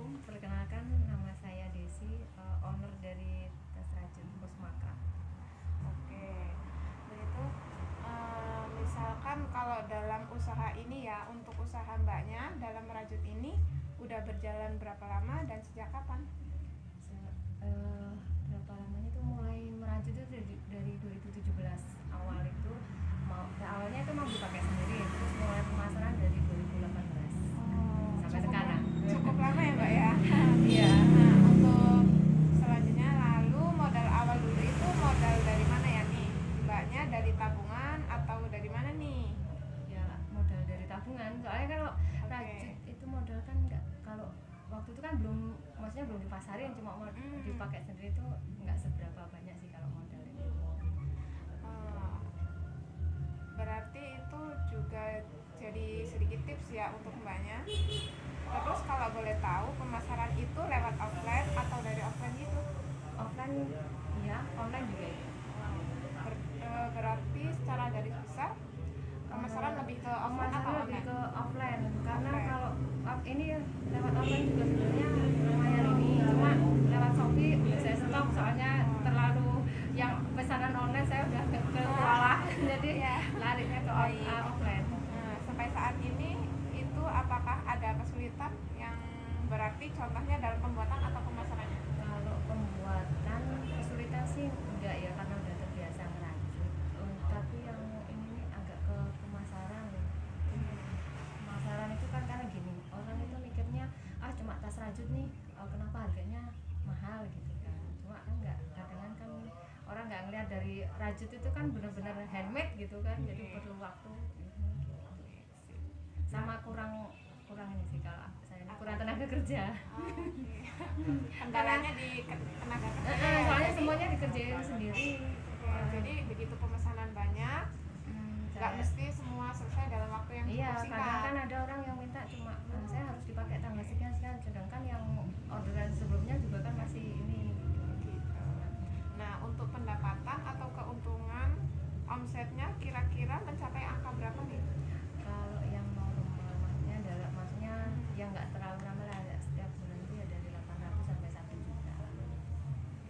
Assalamualaikum, perkenalkan nama saya Desi, owner dari Tas Rajut Kusmaka. Oke, begitu. Misalkan kalau dalam usaha ini ya, untuk usaha mbaknya dalam merajut ini udah berjalan berapa lama dan sejak kapan? Berapa lamanya itu mulai merajut itu dari 2017 awal itu awalnya itu mau dipakai sendiri, terus mulai pemasaran dari 2018 sampai sekarang. Cukup lama ya mbak ya. Iya. Nah, untuk selanjutnya lalu modal awal dulu itu modal dari mana ya nih? Mbaknya dari tabungan atau dari mana nih? Ya modal dari tabungan, soalnya kalau Oke. rajut itu modal kan nggak, kalau waktu itu kan belum, maksudnya belum dipasarin, cuma dipakai sendiri itu nggak seberapa banyak sih kalau modal itu. Berarti itu juga jadi sedikit tips ya untuk mbaknya. Terus kalau boleh tahu pemasaran itu lewat offline atau dari offline gitu? Offline ya, online juga ya. Berarti secara garis besar pemasaran lebih ke offline atau Pemasaran lebih online? ke offline, karena Offline. kalau ini lewat offline juga sebenarnya lumayan ini, cuma lewat Shopee udah saya stop soalnya terlalu yang pesanan online saya udah kewalahan jadi Ya. larinya ke offline. Nah, sampai saat ini itu apakah ada kesulitan yang berarti contohnya dalam pembuatan atau pemasarannya? Kalau pembuatan kesulitan sih enggak ya, karena udah terbiasa ngerajut. Tapi yang ini nih agak ke pemasaran. Pemasaran itu kan karena gini, orang itu mikirnya cuma tas rajut nih, kenapa harganya mahal gitu kan. Cuma kan enggak, kadang kan orang nggak ngeliat dari rajut itu kan benar-benar handmade gitu kan, jadi perlu waktu gitu. Sama kurang ini sih, kalau saya ini kurang tenaga kerja. Kendalanya di tenaga kerja. Soalnya semuanya dikerjain sendiri. Jadi begitu pemesanan banyak, nggak Saya- mesti semua selesai dalam waktu yang Iya, cukup kadang singkat. kan ada orang yang minta cuma saya harus dipakai tanggal sekian, sedangkan yang orderan sebelumnya juga kan masih ini. Gitu. Nah, untuk pendapatan atau keuntungan omsetnya kira-kira mencapai angka berapa nih? Kalau yang normalnya adalah, maksudnya yang nggak terlalu lama lah, setiap bulan itu ya dari 800 sampai 1 juta.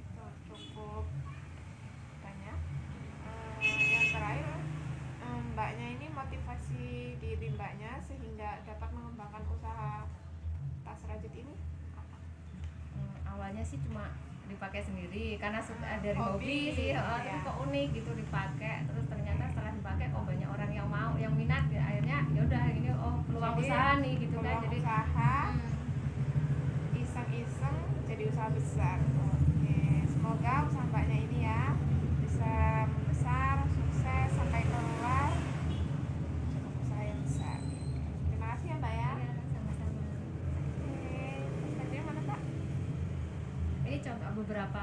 Itu cukup banyak. Yang terakhir, mbaknya ini motivasi diri mbaknya sehingga dapat mengembangkan usaha tas rajut ini apa? Awalnya sih cuma dipakai sendiri karena dari Hobi, hobi sih, ya. terus kok unik gitu dipakai, terus ternyata setelah dipakai kok banyak orang yang mau, yang minat, ya akhirnya ya udah ini peluang Jadi, usaha nih gitu kan, peluang jadi usaha iseng-iseng jadi usaha besar. Oke, semoga usaha mbaknya ini ya bisa membesar, sukses sampai keluar cukup usaha yang besar. Terima kasih ya mbak ya. ya sama-sama. Oke, selanjutnya mana pak? Ini contoh beberapa